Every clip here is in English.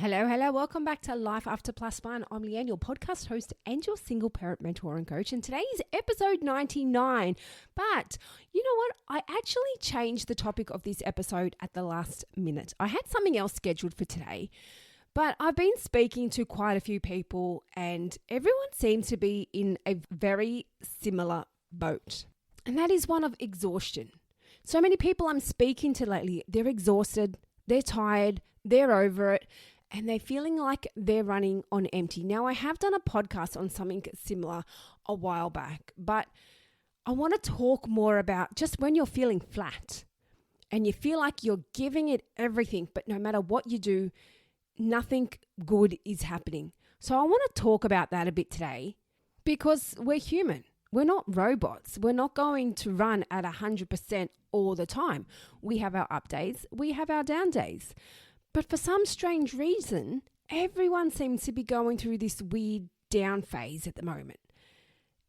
Hello. Welcome back to Life After Plus One. I'm Leanne, your podcast host and your single parent mentor and coach. And today is episode 99. But you know what? I actually changed the topic of this episode at the last minute. I had something else scheduled for today, but I've been speaking to quite a few people and everyone seems to be in a very similar boat. And that is one of exhaustion. So many people I'm speaking to lately, they're exhausted, they're tired, they're over it, and they're feeling like they're running on empty. Now, I have done a podcast on something similar a while back, but I want to talk more about just when you're feeling flat and you feel like you're giving it everything, but no matter what you do, nothing good is happening. So I want to talk about that a bit today because we're human. We're not robots. We're not going to run at 100% all the time. We have our up days. We have our down days. But for some strange reason, everyone seems to be going through this weird down phase at the moment.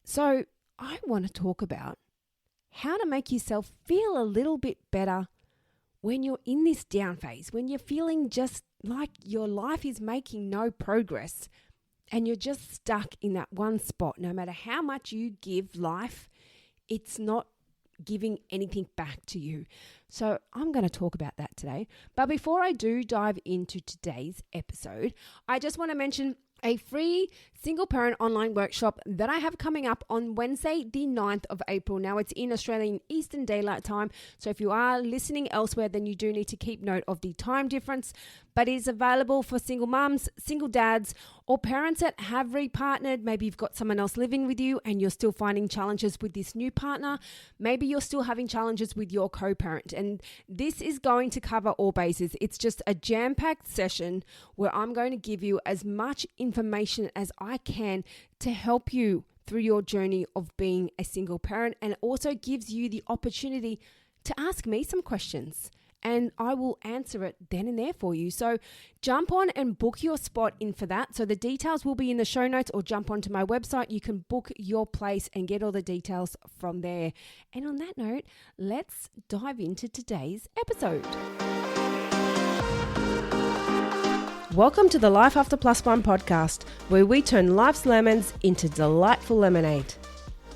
So I want to talk about how to make yourself feel a little bit better when you're in this down phase, when you're feeling just like your life is making no progress and you're just stuck in that one spot. No matter how much you give life, it's not giving anything back to you. So I'm going to talk about that today. But before I do dive into today's episode, I just want to mention a free single parent online workshop that I have coming up on Wednesday, the 9th of April. Now it's in Australian Eastern Daylight Time. So if you are listening elsewhere, then you do need to keep note of the time difference. But it is available for single mums, single dads, or parents that have repartnered. Maybe you've got someone else living with you and you're still finding challenges with this new partner. Maybe you're still having challenges with your co-parent. And this is going to cover all bases. It's just a jam-packed session where I'm going to give you as much information as I can to help you through your journey of being a single parent, and it also gives you the opportunity to ask me some questions and I will answer it then and there for you. So jump on and book your spot in for that. So the details will be in the show notes, or jump onto my website. You can book your place and get all the details from there. And on that note, let's dive into today's episode. Welcome to the Life After Plus One podcast, where we turn life's lemons into delightful lemonade.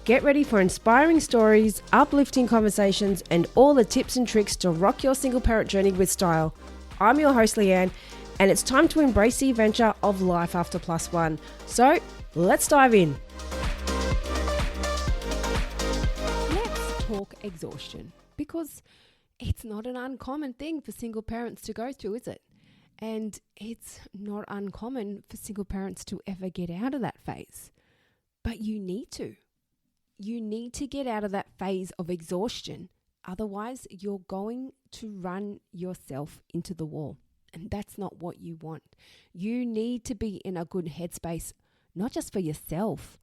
Get ready for inspiring stories, uplifting conversations, and all the tips and tricks to rock your single parent journey with style. I'm your host, Leanne, and it's time to embrace the adventure of Life After Plus One. So let's dive in. Let's talk exhaustion, because it's not an uncommon thing for single parents to go through, is it? And it's not uncommon for single parents to ever get out of that phase. But you need to. You need to get out of that phase of exhaustion. Otherwise, you're going to run yourself into the wall. And that's not what you want. You need to be in a good headspace, not just for yourself,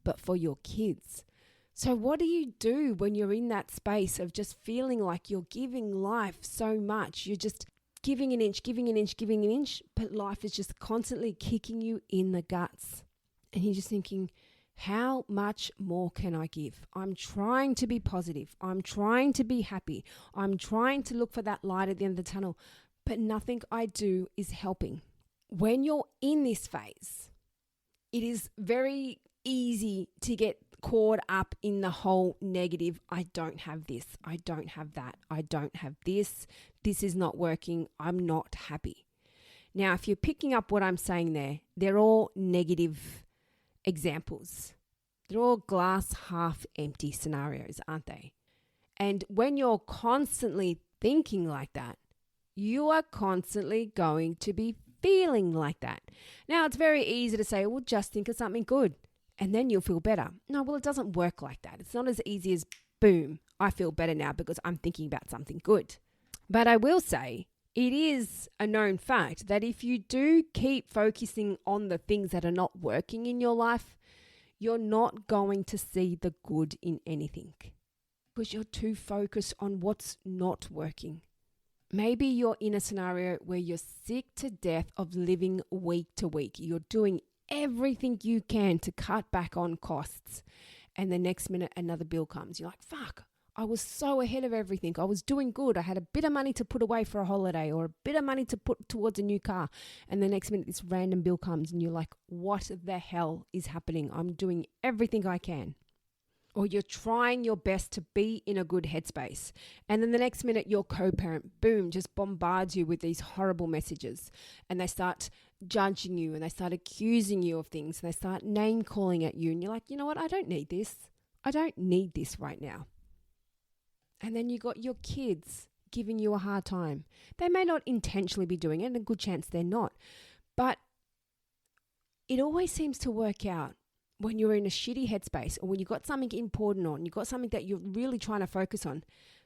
but for your kids. So what do you do when you're in that space of just feeling like you're giving life so much? You're just giving an inch, but life is just constantly kicking you in the guts. And you're just thinking, how much more can I give? I'm trying to be positive. I'm trying to be happy. I'm trying to look for that light at the end of the tunnel, but nothing I do is helping. When you're in this phase, it is very easy to get caught up in the whole negative. I don't have this. I don't have that. I don't have this. This is not working. I'm not happy. Now, if you're picking up what I'm saying there, they're all negative examples. They're all glass half empty scenarios, aren't they? And when you're constantly thinking like that, you are constantly going to be feeling like that. Now, it's very easy to say, well, just think of something good and then you'll feel better. No, well, it doesn't work like that. It's not as easy as, boom, I feel better now because I'm thinking about something good. But I will say, it is a known fact that if you do keep focusing on the things that are not working in your life, you're not going to see the good in anything because you're too focused on what's not working. Maybe you're in a scenario where you're sick to death of living week to week. You're doing everything you can to cut back on costs, and the next minute another bill comes. You're like, fuck, I was so ahead of everything. I was doing good. I had a bit of money to put away for a holiday or a bit of money to put towards a new car. And the next minute, this random bill comes and you're like, what the hell is happening? I'm doing everything I can. Or you're trying your best to be in a good headspace. And then the next minute, your co-parent, boom, just bombards you with these horrible messages. And they start judging you and they start accusing you of things. And they start name calling at you. And you're like, you know what? I don't need this. I don't need this right now. And then you got your kids giving you a hard time. They may not intentionally be doing it, and a good chance they're not. But it always seems to work out when you're in a shitty headspace or when you've got something important on, you've got something that you're really trying to focus on,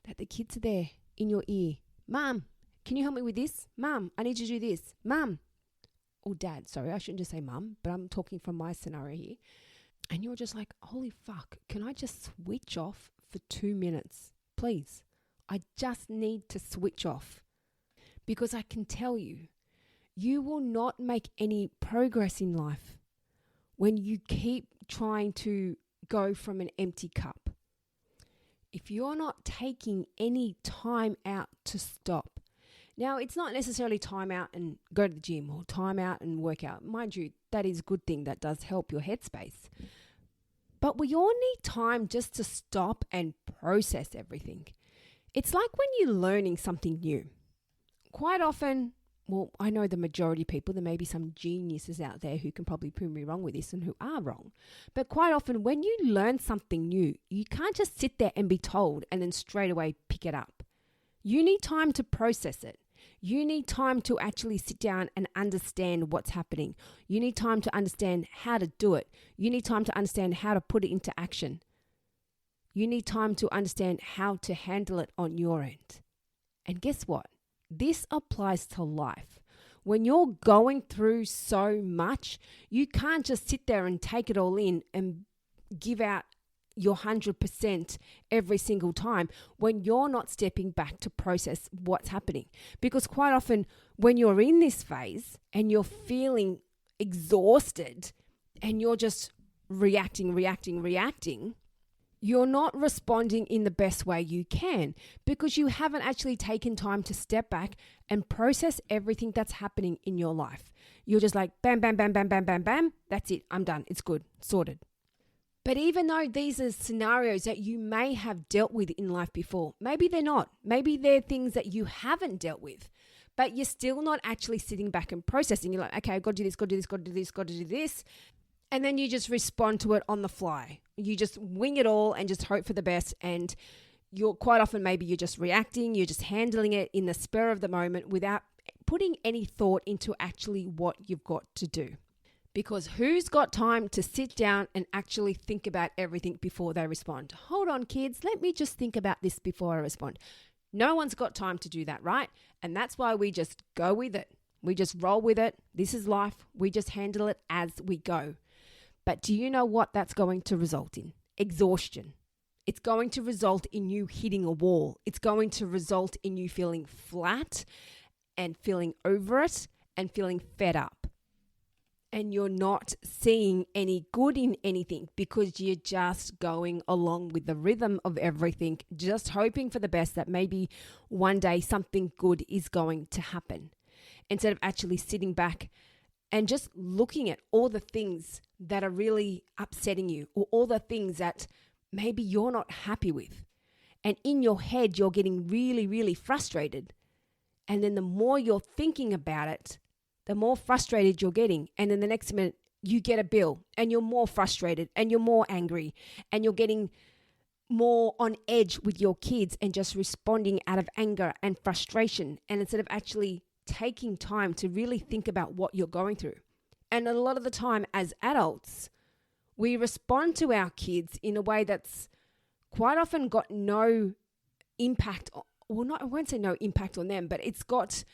that the kids are there in your ear. Mom, can you help me with this? Mom, I need you to do this. Mom, or dad, sorry, I shouldn't just say mum, but I'm talking from my scenario here. And you're just like, holy fuck, can I just switch off for 2 minutes? Please, I just need to switch off. Because I can tell you, you will not make any progress in life when you keep trying to go from an empty cup. If you're not taking any time out to stop. Now, it's not necessarily time out and go to the gym or time out and work out. Mind you, that is a good thing. That does help your headspace. But we all need time just to stop and process everything. It's like when you're learning something new. Quite often, well, I know the majority of people, there may be some geniuses out there who can probably prove me wrong with this and who are wrong. But quite often when you learn something new, you can't just sit there and be told and then straight away pick it up. You need time to process it. You need time to actually sit down and understand what's happening. You need time to understand how to do it. You need time to understand how to put it into action. You need time to understand how to handle it on your end. And guess what? This applies to life. When you're going through so much, you can't just sit there and take it all in and give out your 100% every single time when you're not stepping back to process what's happening. Because quite often when you're in this phase and you're feeling exhausted and you're just reacting, you're not responding in the best way you can because you haven't actually taken time to step back and process everything that's happening in your life. You're just like, bam, bam, bam, bam, bam, bam, bam. That's it. I'm done. It's good. Sorted. But even though these are scenarios that you may have dealt with in life before, maybe they're not. Maybe they're things that you haven't dealt with, but you're still not actually sitting back and processing. You're like, okay, I've got to do this, got to do this, got to do this, got to do this. And then you just respond to it on the fly. You just wing it all and just hope for the best. And you're quite often, maybe you're just reacting, you're just handling it in the spur of the moment without putting any thought into actually what you've got to do. Because who's got time to sit down and actually think about everything before they respond? Hold on, kids. Let me just think about this before I respond. No one's got time to do that, right? And that's why we just go with it. We just roll with it. This is life. We just handle it as we go. But do you know what that's going to result in? Exhaustion. It's going to result in you hitting a wall. It's going to result in you feeling flat and feeling over it and feeling fed up. And you're not seeing any good in anything because you're just going along with the rhythm of everything, just hoping for the best that maybe one day something good is going to happen. Instead of actually sitting back and just looking at all the things that are really upsetting you or all the things that maybe you're not happy with. And in your head, you're getting really, really frustrated. And then the more you're thinking about it, the more frustrated you're getting. And then the next minute you get a bill and you're more frustrated and you're more angry and you're getting more on edge with your kids and just responding out of anger and frustration. And instead of actually taking time to really think about what you're going through. And a lot of the time as adults, we respond to our kids in a way that's quite often got no impact. Well, not, I won't say no impact on them, but it's got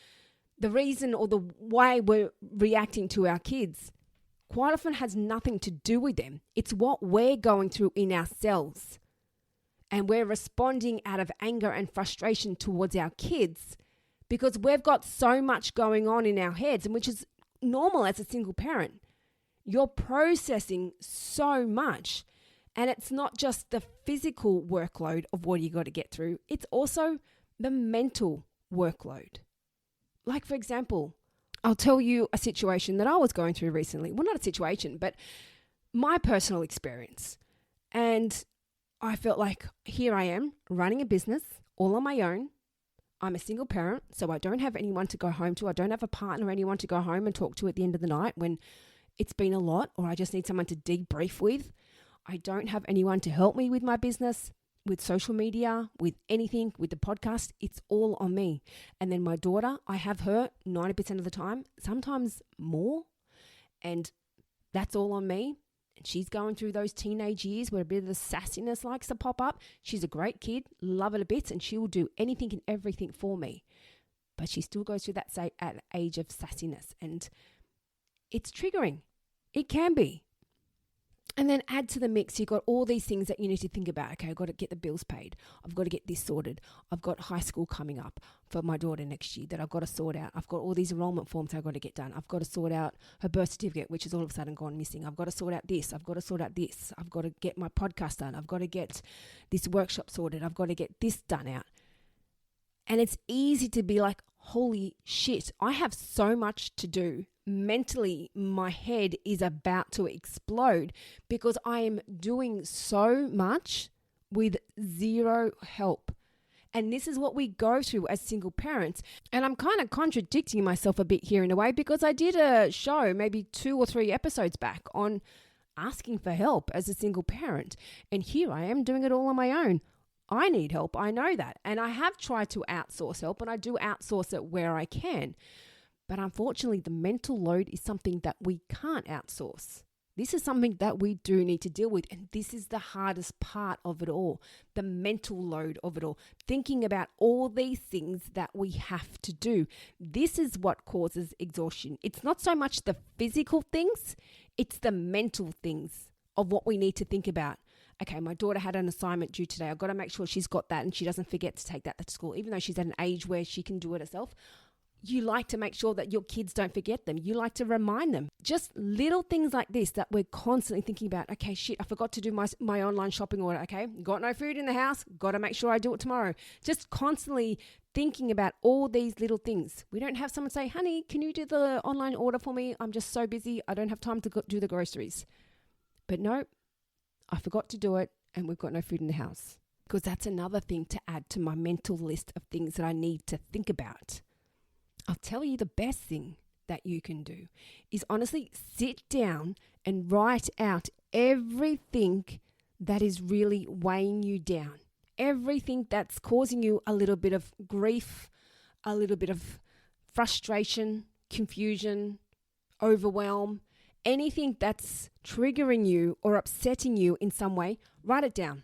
the reason or the way we're reacting to our kids quite often has nothing to do with them. It's what we're going through in ourselves. And we're responding out of anger and frustration towards our kids because we've got so much going on in our heads, and which is normal as a single parent. You're processing so much. And it's not just the physical workload of what you got to get through, it's also the mental workload. Like, for example, I'll tell you a situation that I was going through recently. Well, not a situation, but my personal experience. And I felt like here I am running a business all on my own. I'm a single parent, so I don't have anyone to go home to. I don't have a partner or anyone to go home and talk to at the end of the night when it's been a lot, or I just need someone to debrief with. I don't have anyone to help me with my business, with social media, with anything, with the podcast. It's all on me. And then my daughter, I have her 90% of the time, sometimes more. And that's all on me. And she's going through those teenage years where a bit of the sassiness likes to pop up. She's a great kid, love her to bits, and she will do anything and everything for me. But she still goes through that age of sassiness. And it's triggering. It can be. And then add to the mix, you've got all these things that you need to think about. Okay, I've got to get the bills paid. I've got to get this sorted. I've got high school coming up for my daughter next year that I've got to sort out. I've got all these enrollment forms I've got to get done. I've got to sort out her birth certificate, which has all of a sudden gone missing. I've got to sort out this. I've got to sort out this. I've got to get my podcast done. I've got to get this workshop sorted. I've got to get this done out. And it's easy to be like, holy shit, I have so much to do. Mentally, my head is about to explode because I am doing so much with zero help. And this is what we go through as single parents. And I'm kind of contradicting myself a bit here in a way because I did a show maybe 2 or 3 episodes back on asking for help as a single parent. And here I am doing it all on my own. I need help. I know that. And I have tried to outsource help, and I do outsource it where I can. But unfortunately, the mental load is something that we can't outsource. This is something that we do need to deal with. And this is the hardest part of it all, the mental load of it all. Thinking about all these things that we have to do. This is what causes exhaustion. It's not so much the physical things, it's the mental things of what we need to think about. Okay, my daughter had an assignment due today. I've got to make sure she's got that and she doesn't forget to take that to school, even though she's at an age where she can do it herself. You like to make sure that your kids don't forget them. You like to remind them. Just little things like this that we're constantly thinking about. Okay, shit, I forgot to do my online shopping order. Okay, got no food in the house. Got to make sure I do it tomorrow. Just constantly thinking about all these little things. We don't have someone say, honey, can you do the online order for me? I'm just so busy. I don't have time to do the groceries. But no, I forgot to do it and we've got no food in the house. Because that's another thing to add to my mental list of things that I need to think about. I'll tell you the best thing that you can do is honestly sit down and write out everything that is really weighing you down. Everything that's causing you a little bit of grief, a little bit of frustration, confusion, overwhelm, anything that's triggering you or upsetting you in some way, write it down.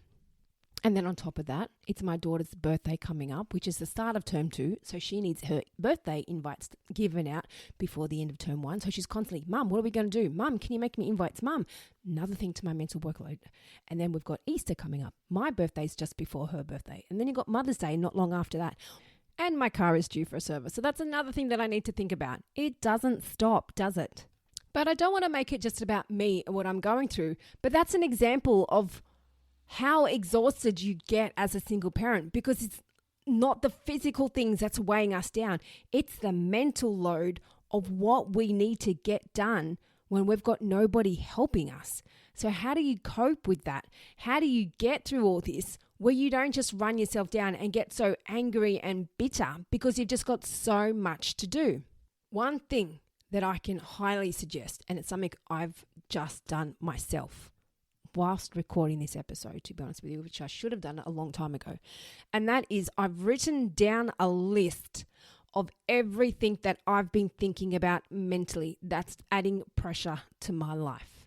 And then on top of that, it's my daughter's birthday coming up, which is the start of term 2. So she needs her birthday invites given out before the end of term 1. So she's constantly, Mum, what are we going to do? Mum, can you make me invites? Mum, another thing to my mental workload. And then we've got Easter coming up. My birthday's just before her birthday. And then you've got Mother's Day not long after that. And my car is due for a service. So that's another thing that I need to think about. It doesn't stop, does it? But I don't want to make it just about me and what I'm going through. But that's an example of how exhausted you get as a single parent, because it's not the physical things that's weighing us down. It's the mental load of what we need to get done when we've got nobody helping us. So how do you cope with that? How do you get through all this where you don't just run yourself down and get so angry and bitter because you've just got so much to do? One thing that I can highly suggest, and it's something I've just done myself whilst recording this episode, to be honest with you, which I should have done a long time ago. And that is, I've written down a list of everything that I've been thinking about mentally that's adding pressure to my life.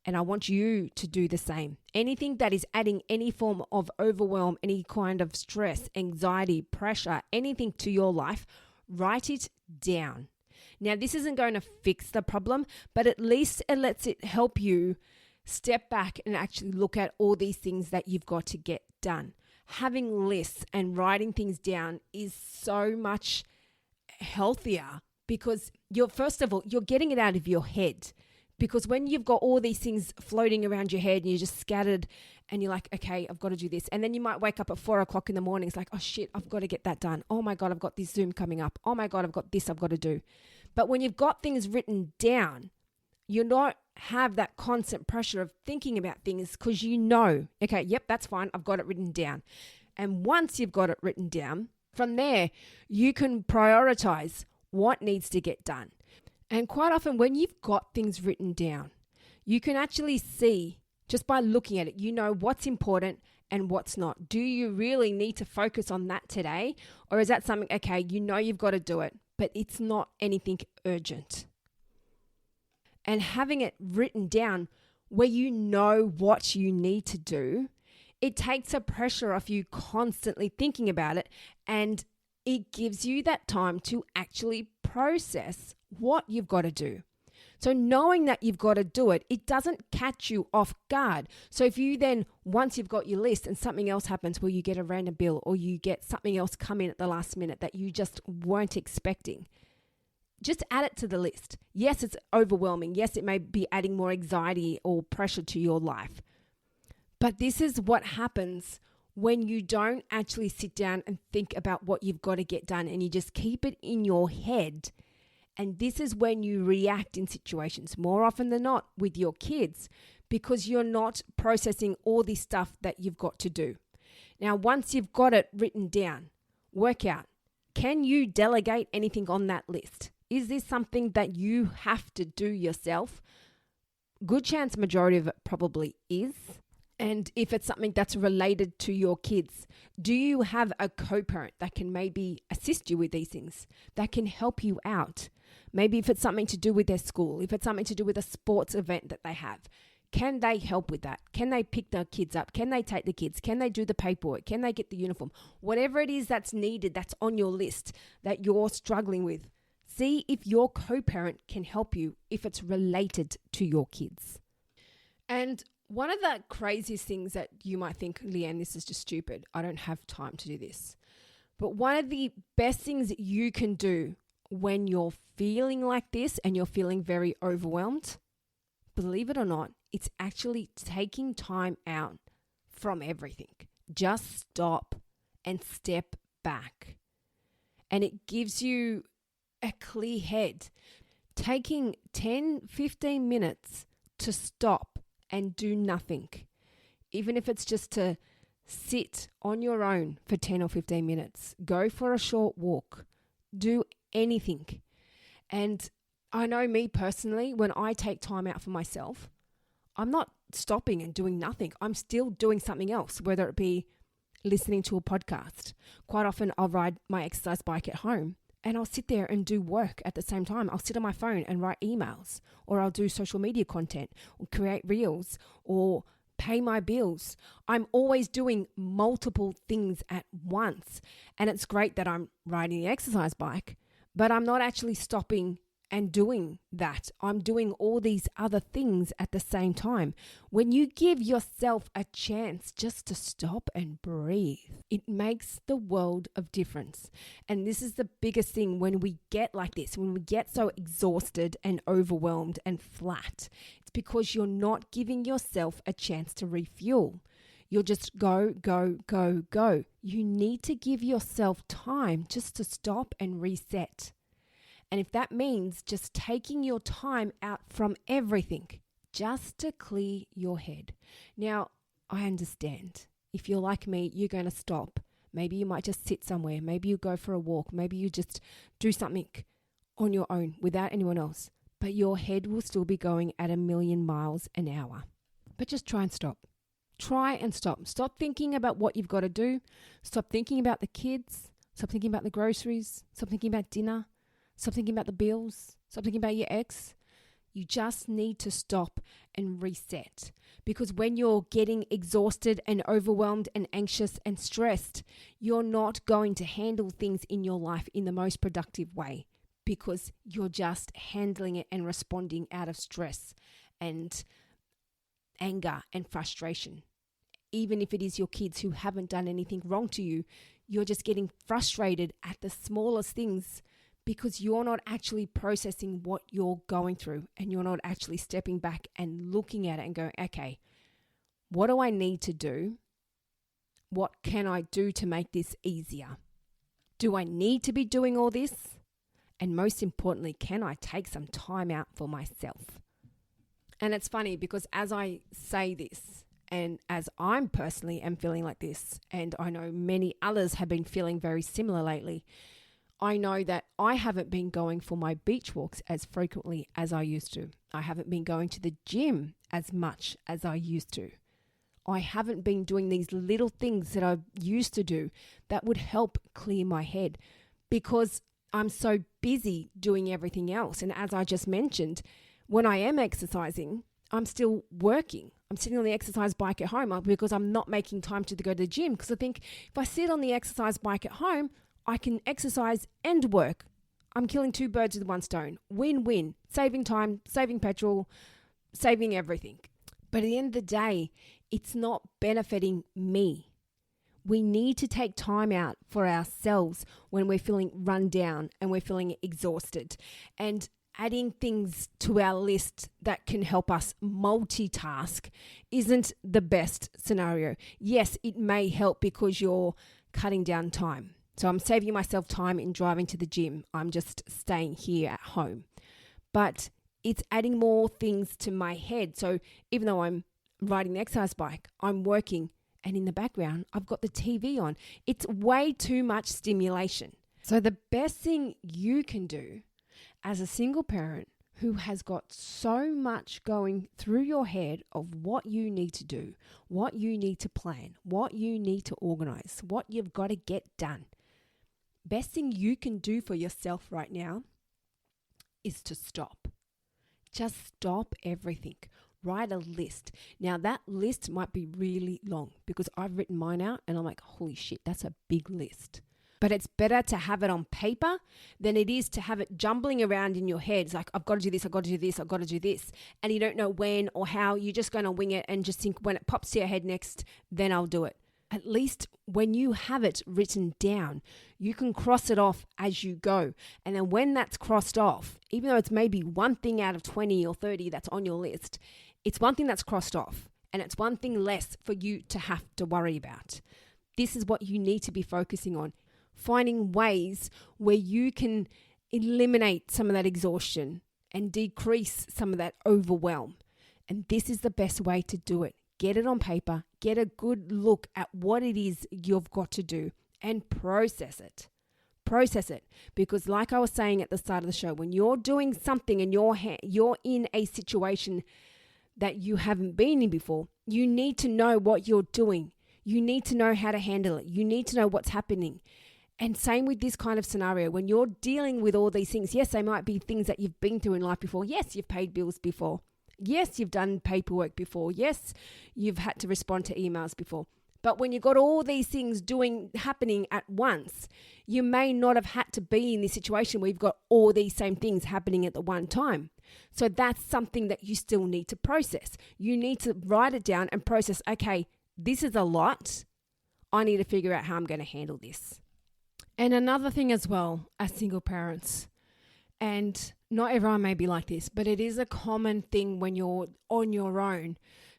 And I want you to do the same. Anything that is adding any form of overwhelm, any kind of stress, anxiety, pressure, anything to your life, write it down. Now, this isn't going to fix the problem, but at least it lets it help you step back and actually look at all these things that you've got to get done. Having lists and writing things down is so much healthier because first of all, you're getting it out of your head. Because when you've got all these things floating around your head and you're just scattered and you're like, okay, I've got to do this. And then you might wake up at 4 o'clock in the morning. It's like, oh shit, I've got to get that done. Oh my God, I've got this Zoom coming up. Oh my God, I've got this I've got to do. But when you've got things written down, you don't have that constant pressure of thinking about things because you know, okay, yep, that's fine. I've got it written down. And once you've got it written down, from there, you can prioritize what needs to get done. And quite often when you've got things written down, you can actually see just by looking at it, you know what's important and what's not. Do you really need to focus on that today? Or is that something, okay, you know you've got to do it, but it's not anything urgent? And having it written down where you know what you need to do, it takes the pressure off you constantly thinking about it, and it gives you that time to actually process what you've got to do. So knowing that you've got to do it, it doesn't catch you off guard. So if you then, once you've got your list and something else happens where you get a random bill or you get something else come in at the last minute that you just weren't expecting, just add it to the list. Yes, it's overwhelming. Yes, it may be adding more anxiety or pressure to your life. But this is what happens when you don't actually sit down and think about what you've got to get done and you just keep it in your head. And this is when you react in situations, more often than not with your kids, because you're not processing all this stuff that you've got to do. Now, once you've got it written down, work out, can you delegate anything on that list? Is this something that you have to do yourself? Good chance majority of it probably is. And if it's something that's related to your kids, do you have a co-parent that can maybe assist you with these things, that can help you out? Maybe if it's something to do with their school, if it's something to do with a sports event that they have, can they help with that? Can they pick the kids up? Can they take the kids? Can they do the paperwork? Can they get the uniform? Whatever it is that's needed, that's on your list that you're struggling with, see if your co-parent can help you if it's related to your kids. And one of the craziest things that you might think, Leanne, this is just stupid. I don't have time to do this. But one of the best things that you can do when you're feeling like this and you're feeling very overwhelmed, believe it or not, it's actually taking time out from everything. Just stop and step back. And it gives you a clear head. Taking 10, 15 minutes to stop and do nothing, even if it's just to sit on your own for 10 or 15 minutes, go for a short walk, do anything. And I know me personally, when I take time out for myself, I'm not stopping and doing nothing. I'm still doing something else, whether it be listening to a podcast. Quite often I'll ride my exercise bike at home and I'll sit there and do work at the same time. I'll sit on my phone and write emails, or I'll do social media content or create reels or pay my bills. I'm always doing multiple things at once. And it's great that I'm riding the exercise bike, but I'm not actually stopping and doing that. I'm doing all these other things at the same time. When you give yourself a chance just to stop and breathe, it makes the world of difference. And this is the biggest thing when we get like this, when we get so exhausted and overwhelmed and flat. It's because you're not giving yourself a chance to refuel. You'll just go, go, go, go. You need to give yourself time just to stop and reset. And if that means just taking your time out from everything, just to clear your head. Now, I understand. If you're like me, you're going to stop. Maybe you might just sit somewhere. Maybe you go for a walk. Maybe you just do something on your own without anyone else. But your head will still be going at 1,000,000 miles an hour. But just try and stop. Try and stop. Stop thinking about what you've got to do. Stop thinking about the kids. Stop thinking about the groceries. Stop thinking about dinner. Stop thinking about the bills. Stop thinking about your ex. You just need to stop and reset. Because when you're getting exhausted and overwhelmed and anxious and stressed, you're not going to handle things in your life in the most productive way, because you're just handling it and responding out of stress and anger and frustration. Even if it is your kids who haven't done anything wrong to you, you're just getting frustrated at the smallest things because you're not actually processing what you're going through, and you're not actually stepping back and looking at it and going, okay, what do I need to do? What can I do to make this easier? Do I need to be doing all this? And most importantly, can I take some time out for myself? And it's funny because as I say this, and as I'm personally am feeling like this, and I know many others have been feeling very similar lately, I know that I haven't been going for my beach walks as frequently as I used to. I haven't been going to the gym as much as I used to. I haven't been doing these little things that I used to do that would help clear my head because I'm so busy doing everything else. And as I just mentioned, when I am exercising, I'm still working. I'm sitting on the exercise bike at home because I'm not making time to go to the gym, because I think if I sit on the exercise bike at home, I can exercise and work. I'm killing two birds with one stone. Win-win. Saving time, saving petrol, saving everything. But at the end of the day, it's not benefiting me. We need to take time out for ourselves when we're feeling run down and we're feeling exhausted. And adding things to our list that can help us multitask isn't the best scenario. Yes, it may help because you're cutting down time. So I'm saving myself time in driving to the gym. I'm just staying here at home. But it's adding more things to my head. So even though I'm riding the exercise bike, I'm working, and in the background, I've got the TV on. It's way too much stimulation. So the best thing you can do as a single parent who has got so much going through your head of what you need to do, what you need to plan, what you need to organize, what you've got to get done. Best thing you can do for yourself right now is to stop. Just stop everything. Write a list. Now that list might be really long because I've written mine out and I'm like, holy shit, that's a big list. But it's better to have it on paper than it is to have it jumbling around in your head. It's like, I've got to do this, I've got to do this, I've got to do this. And you don't know when or how. You're just going to wing it and just think when it pops to your head next, then I'll do it. At least when you have it written down, you can cross it off as you go. And then when that's crossed off, even though it's maybe one thing out of 20 or 30 that's on your list, it's one thing that's crossed off and it's one thing less for you to have to worry about. This is what you need to be focusing on. Finding ways where you can eliminate some of that exhaustion and decrease some of that overwhelm. And this is the best way to do it. Get it on paper, get a good look at what it is you've got to do and process it. Process it. Because like I was saying at the start of the show, when you're doing something and you're in a situation that you haven't been in before, you need to know what you're doing. You need to know how to handle it. You need to know what's happening. And same with this kind of scenario. When you're dealing with all these things, yes, they might be things that you've been through in life before. Yes, you've paid bills before. Yes, you've done paperwork before. Yes, you've had to respond to emails before. But when you've got all these things happening at once, you may not have had to be in this situation where you've got all these same things happening at the one time. So that's something that you still need to process. You need to write it down and process, okay, this is a lot. I need to figure out how I'm going to handle this. And another thing as well, as single parents, and not everyone may be like this, but it is a common thing when you're on your own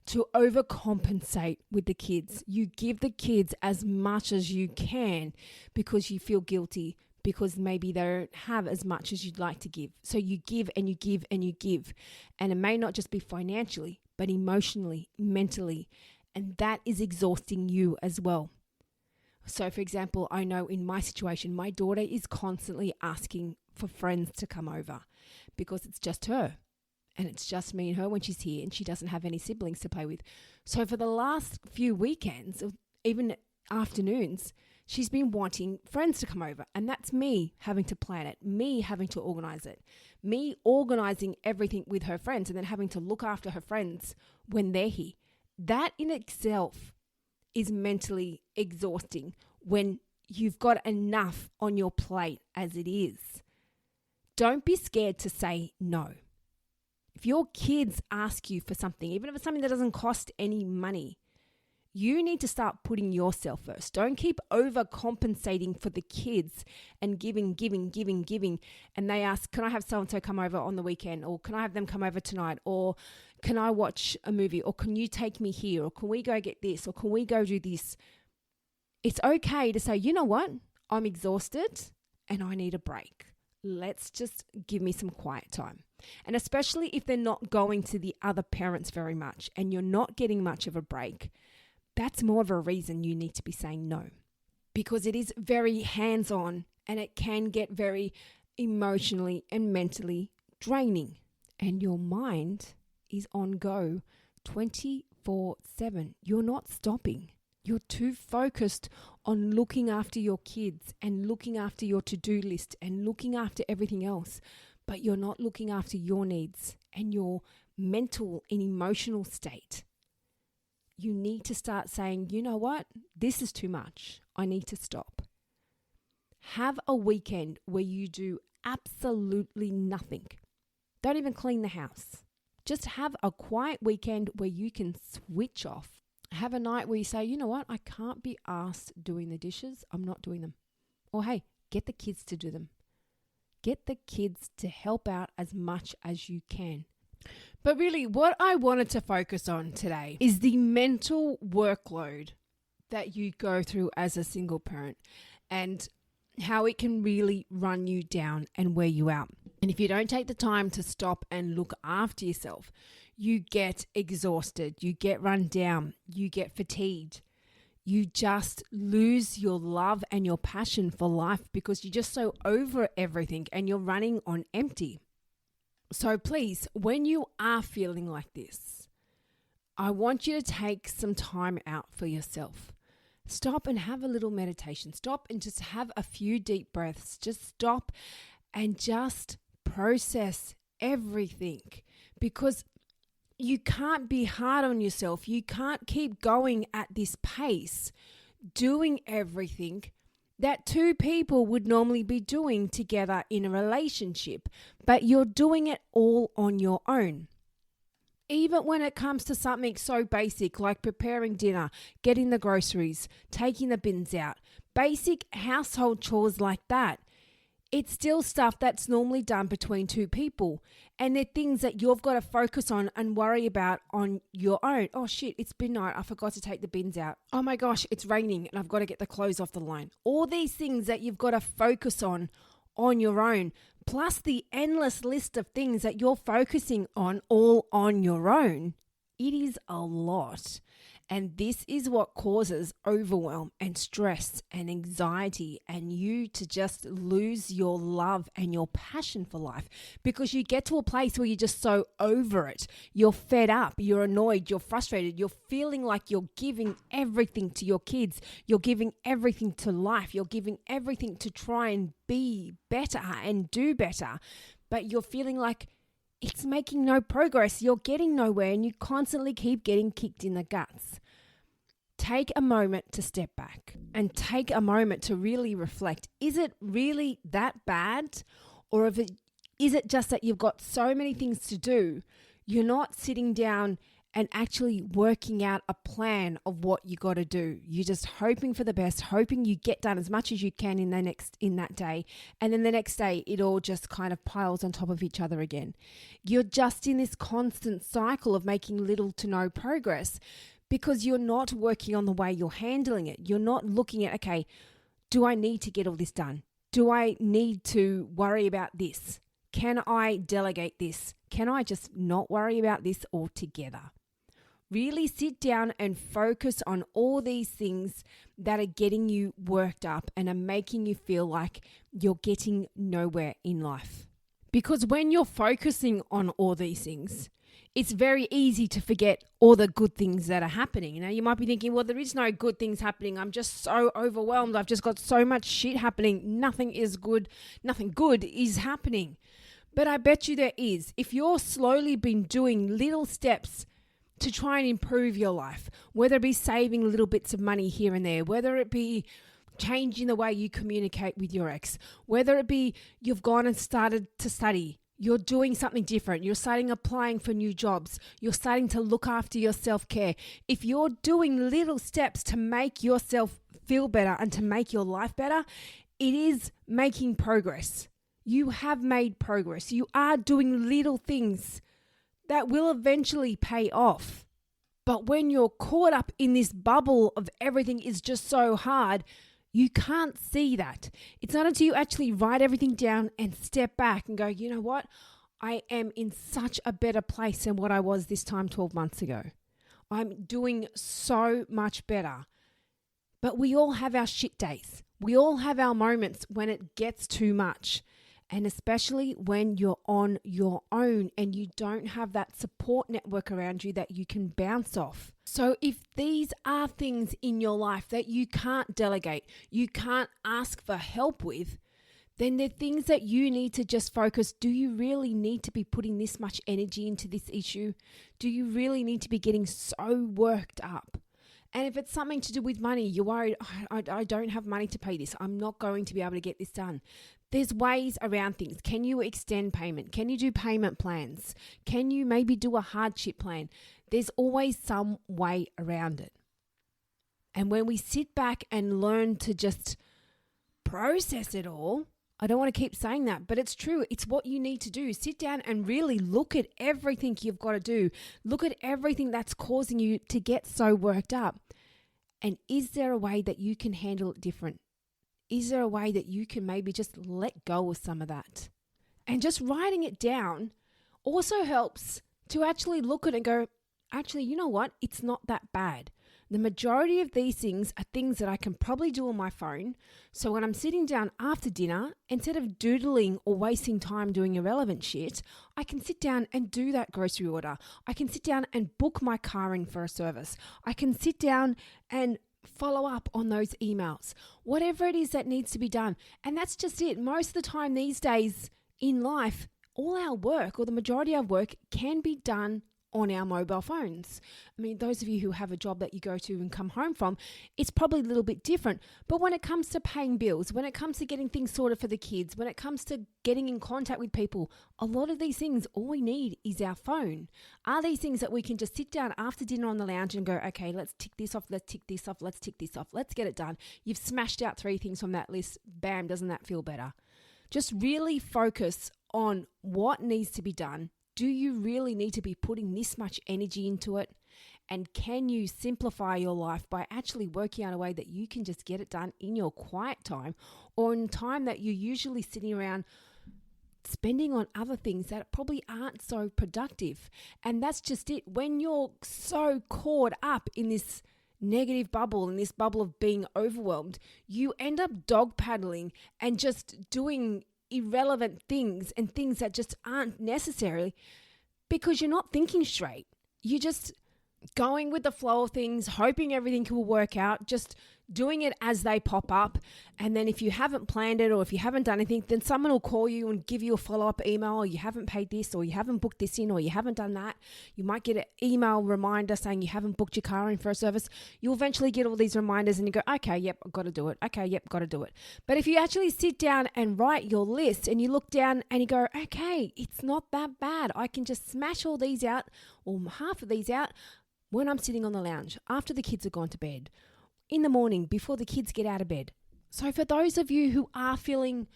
to overcompensate with the kids. You give the kids as much as you can because you feel guilty, because maybe they don't have as much as you'd like to give. So you give and you give and you give. And it may not just be financially, but emotionally, mentally. And that is exhausting you as well. So for example, I know in my situation, my daughter is constantly asking for friends to come over because it's just her and it's just me and her when she's here and she doesn't have any siblings to play with. So for the last few weekends, even afternoons, she's been wanting friends to come over, and that's me having to plan it, me having to organize it, me organizing everything with her friends and then having to look after her friends when they're here. That in itself is mentally exhausting when you've got enough on your plate as it is. Don't be scared to say no. If your kids ask you for something, even if it's something that doesn't cost any money, You need to start putting yourself first. Don't keep overcompensating for the kids and giving. And they ask, can I have so-and-so come over on the weekend? Or can I have them come over tonight? Or can I watch a movie? Or can you take me here? Or can we go get this? Or can we go do this? It's okay to say, you know what? I'm exhausted and I need a break. Let's just give me some quiet time. And especially if they're not going to the other parents very much and you're not getting much of a break, that's more of a reason you need to be saying no. Because it is very hands-on and it can get very emotionally and mentally draining. And your mind is on go 24/7. You're not stopping. You're too focused on looking after your kids and looking after your to-do list and looking after everything else, but you're not looking after your needs and your mental and emotional state. You need to start saying, you know what? This is too much. I need to stop. Have a weekend where you do absolutely nothing. Don't even clean the house. Just have a quiet weekend where you can switch off. Have a night where you say, you know what, I can't be asked doing the dishes. I'm not doing them. Or hey, get the kids to do them. Get the kids to help out as much as you can. But really, what I wanted to focus on today is the mental workload that you go through as a single parent and how it can really run you down and wear you out. And if you don't take the time to stop and look after yourself, you get exhausted, you get run down, you get fatigued. You just lose your love and your passion for life because you're just so over everything and you're running on empty. So please, when you are feeling like this, I want you to take some time out for yourself. Stop and have a little meditation. Stop and just have a few deep breaths. Just stop and just process everything, because you can't be hard on yourself. You can't keep going at this pace, doing everything that two people would normally be doing together in a relationship, but you're doing it all on your own. Even when it comes to something so basic like preparing dinner, getting the groceries, taking the bins out, basic household chores like that, it's still stuff that's normally done between two people. And they're things that you've got to focus on and worry about on your own. Oh shit, it's midnight. I forgot to take the bins out. Oh my gosh, it's raining and I've got to get the clothes off the line. All these things that you've got to focus on your own, plus the endless list of things that you're focusing on all on your own. It is a lot. And this is what causes overwhelm and stress and anxiety and you to just lose your love and your passion for life, because you get to a place where you're just so over it. You're fed up, you're annoyed, you're frustrated, you're feeling like you're giving everything to your kids. You're giving everything to life. You're giving everything to try and be better and do better. But you're feeling like it's making no progress. You're getting nowhere and you constantly keep getting kicked in the guts. Take a moment to step back and take a moment to really reflect. Is it really that bad? Or is it just that you've got so many things to do, you're not sitting down and actually working out a plan of what you got to do. You're just hoping for the best, hoping you get done as much as you can in that day. And then the next day, it all just kind of piles on top of each other again. You're just in this constant cycle of making little to no progress because you're not working on the way you're handling it. You're not looking at, okay, do I need to get all this done? Do I need to worry about this? Can I delegate this? Can I just not worry about this altogether? Really sit down and focus on all these things that are getting you worked up and are making you feel like you're getting nowhere in life. Because when you're focusing on all these things, it's very easy to forget all the good things that are happening. You know, you might be thinking, well, there is no good things happening. I'm just so overwhelmed. I've just got so much shit happening. Nothing is good. Nothing good is happening. But I bet you there is. If you're slowly been doing little steps to try and improve your life, whether it be saving little bits of money here and there, whether it be changing the way you communicate with your ex, whether it be you've gone and started to study, you're doing something different. You're starting applying for new jobs. You're starting to look after your self-care. If you're doing little steps to make yourself feel better and to make your life better, it is making progress. You have made progress. You are doing little things that will eventually pay off. But when you're caught up in this bubble of everything is just so hard, you can't see that. It's not until you actually write everything down and step back and go, you know what? I am in such a better place than what I was this time 12 months ago. I'm doing so much better. But we all have our shit days. We all have our moments when it gets too much. And especially when you're on your own and you don't have that support network around you that you can bounce off. So if these are things in your life that you can't delegate, you can't ask for help with, then they're things that you need to just focus. Do you really need to be putting this much energy into this issue? Do you really need to be getting so worked up? And if it's something to do with money, you're worried, I don't have money to pay this. I'm not going to be able to get this done. There's ways around things. Can you extend payment? Can you do payment plans? Can you maybe do a hardship plan? There's always some way around it. And when we sit back and learn to just process it all, I don't want to keep saying that, but it's true. It's what you need to do. Sit down and really look at everything you've got to do. Look at everything that's causing you to get so worked up. And is there a way that you can handle it different? Is there a way that you can maybe just let go of some of that? And just writing it down also helps to actually look at it and go, actually, you know what? It's not that bad. The majority of these things are things that I can probably do on my phone. So when I'm sitting down after dinner, instead of doodling or wasting time doing irrelevant shit, I can sit down and do that grocery order. I can sit down and book my car in for a service. I can sit down and follow up on those emails, whatever it is that needs to be done. And that's just it. Most of the time these days in life, all our work or the majority of work can be done on our mobile phones. I mean, those of you who have a job that you go to and come home from, it's probably a little bit different. But when it comes to paying bills, when it comes to getting things sorted for the kids, when it comes to getting in contact with people, a lot of these things, all we need is our phone. Are these things that we can just sit down after dinner on the lounge and go, okay, let's tick this off, let's tick this off, let's tick this off, let's get it done. You've smashed out 3 things from that list. Bam, doesn't that feel better? Just really focus on what needs to be done. Do you really need to be putting this much energy into it? And can you simplify your life by actually working out a way that you can just get it done in your quiet time or in time that you're usually sitting around spending on other things that probably aren't so productive? And that's just it. When you're so caught up in this negative bubble, in this bubble of being overwhelmed, you end up dog paddling and just doing irrelevant things and things that just aren't necessary because you're not thinking straight. You're just going with the flow of things, hoping everything will work out, just doing it as they pop up. And then if you haven't planned it or if you haven't done anything, then someone will call you and give you a follow-up email, or you haven't paid this, or you haven't booked this in, or you haven't done that. You might get an email reminder saying you haven't booked your car in for a service. You'll eventually get all these reminders and you go, okay, yep, I've got to do it. Okay, yep, got to do it. But if you actually sit down and write your list and you look down and you go, okay, it's not that bad. I can just smash all these out or half of these out when I'm sitting on the lounge after the kids have gone to bed, in the morning before the kids get out of bed. So for those of you who are feeling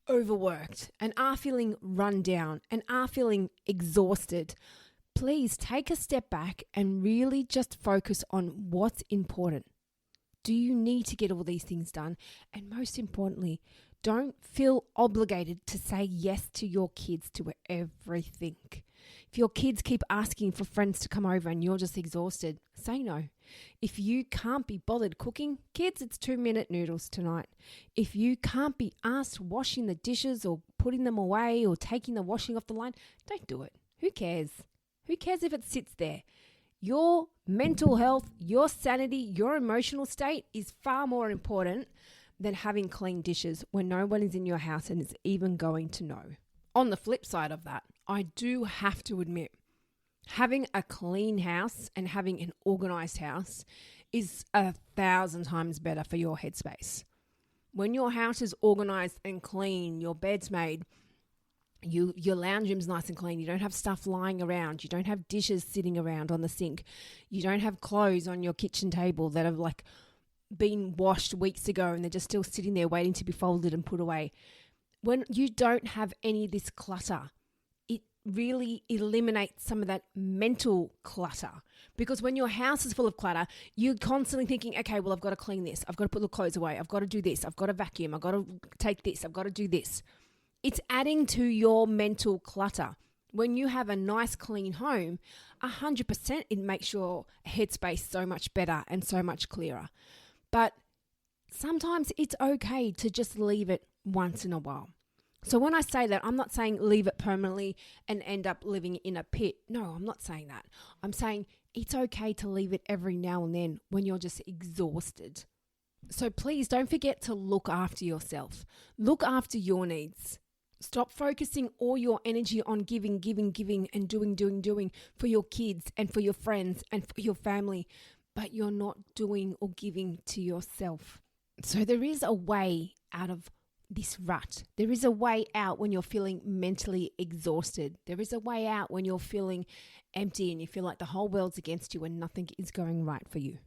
overworked and are feeling run down and are feeling exhausted, please take a step back and really just focus on what's important. Do you need to get all these things done? And most importantly, don't feel obligated to say yes to your kids to everything. If your kids keep asking for friends to come over and you're just exhausted, say no. If you can't be bothered cooking, kids, it's 2-minute noodles tonight. If you can't be asked washing the dishes or putting them away or taking the washing off the line, don't do it. Who cares? Who cares if it sits there? Your mental health, your sanity, your emotional state is far more important than having clean dishes when no one is in your house and is even going to know. On the flip side of that, I do have to admit, having a clean house and having an organized house is 1,000 times better for your headspace. When your house is organized and clean, your bed's made, Your lounge room's nice and clean. You don't have stuff lying around. You don't have dishes sitting around on the sink. You don't have clothes on your kitchen table that have like been washed weeks ago and they're just still sitting there waiting to be folded and put away. When you don't have any of this clutter, it really eliminates some of that mental clutter. Because when your house is full of clutter, you're constantly thinking, okay, well, I've got to clean this. I've got to put the clothes away. I've got to do this. I've got to vacuum. I've got to take this. I've got to do this. It's adding to your mental clutter. When you have a nice, clean home, 100% it makes your headspace so much better and so much clearer. But sometimes it's okay to just leave it once in a while. So when I say that, I'm not saying leave it permanently and end up living in a pit. No, I'm not saying that. I'm saying it's okay to leave it every now and then when you're just exhausted. So please don't forget to look after yourself. Look after your needs. Stop focusing all your energy on giving and doing for your kids and for your friends and for your family, but you're not doing or giving to yourself. So there is a way out of this rut. There is a way out when you're feeling mentally exhausted. There is a way out when you're feeling empty and you feel like the whole world's against you and nothing is going right for you.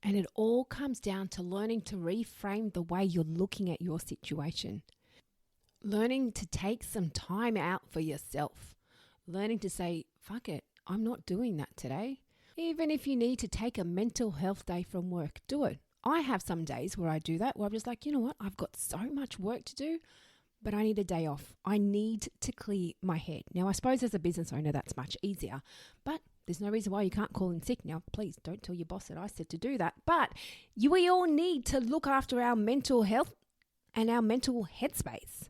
And it all comes down to learning to reframe the way you're looking at your situation. Learning to take some time out for yourself. Learning to say, fuck it, I'm not doing that today. Even if you need to take a mental health day from work, do it. I have some days where I do that, where I'm just like, you know what, I've got so much work to do, but I need a day off. I need to clear my head. Now, I suppose as a business owner, that's much easier, but there's no reason why you can't call in sick. Now, please don't tell your boss that I said to do that, but we all need to look after our mental health and our mental headspace.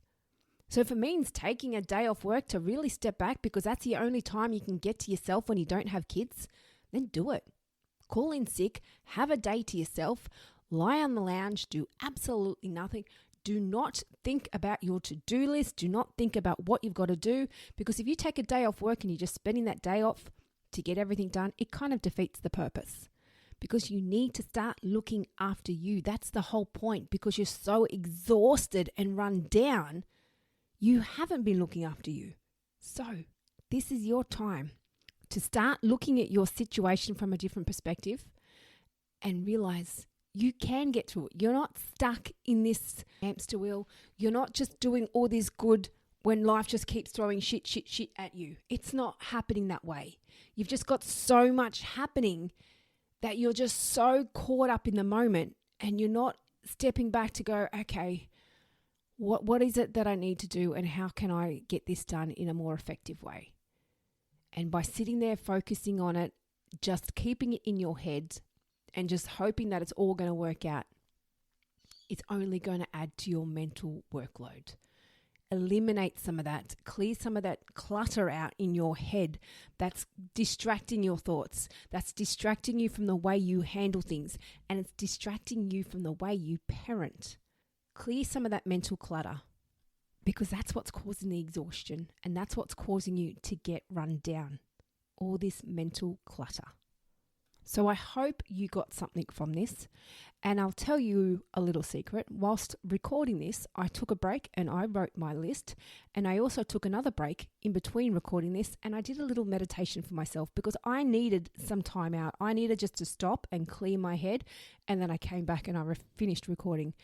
So if it means taking a day off work to really step back because that's the only time you can get to yourself when you don't have kids, then do it. Call in sick, have a day to yourself, lie on the lounge, do absolutely nothing. Do not think about your to-do list. Do not think about what you've got to do, because if you take a day off work and you're just spending that day off to get everything done, it kind of defeats the purpose. Because you need to start looking after you. That's the whole point, because you're so exhausted and run down. You haven't been looking after you. So this is your time to start looking at your situation from a different perspective and realize you can get through it. You're not stuck in this hamster wheel. You're not just doing all this good when life just keeps throwing shit at you. It's not happening that way. You've just got so much happening that you're just so caught up in the moment and you're not stepping back to go, okay, what is it that I need to do and how can I get this done in a more effective way? And by sitting there focusing on it, just keeping it in your head and just hoping that it's all going to work out, it's only going to add to your mental workload. Eliminate some of that, clear some of that clutter out in your head that's distracting your thoughts, that's distracting you from the way you handle things, and it's distracting you from the way you parent. Clear some of that mental clutter, because that's what's causing the exhaustion and that's what's causing you to get run down, all this mental clutter. So I hope you got something from this, and I'll tell you a little secret. Whilst recording this, I took a break and I wrote my list, and I also took another break in between recording this and I did a little meditation for myself because I needed some time out. I needed just to stop and clear my head, and then I came back and I finished recording.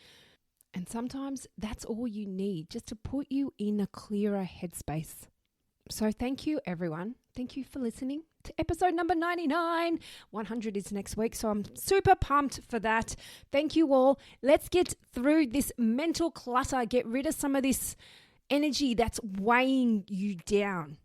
And sometimes that's all you need, just to put you in a clearer headspace. So thank you, everyone. Thank you for listening to episode number 99. 100 is next week, so I'm super pumped for that. Thank you all. Let's get through this mental clutter. Get rid of some of this energy that's weighing you down.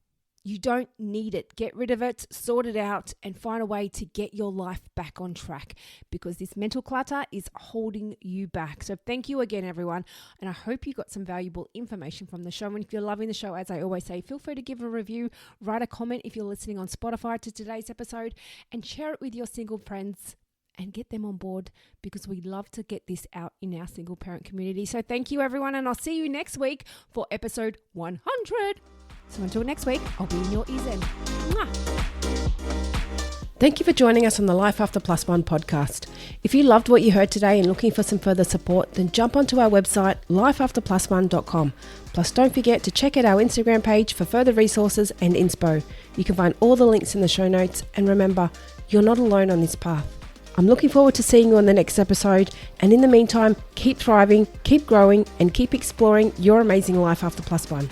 You don't need it. Get rid of it, sort it out, and find a way to get your life back on track, because this mental clutter is holding you back. So thank you again, everyone. And I hope you got some valuable information from the show. And if you're loving the show, as I always say, feel free to give a review, write a comment if you're listening on Spotify to today's episode, and share it with your single friends and get them on board, because we love to get this out in our single parent community. So thank you, everyone. And I'll see you next week for episode 100. So until next week, I'll be in your ears end. Mwah. Thank you for joining us on the Life After Plus One podcast. If you loved what you heard today and looking for some further support, then jump onto our website, lifeafterplusone.com. Plus, don't forget to check out our Instagram page for further resources and inspo. You can find all the links in the show notes. And remember, you're not alone on this path. I'm looking forward to seeing you on the next episode. And in the meantime, keep thriving, keep growing, and keep exploring your amazing life after plus one.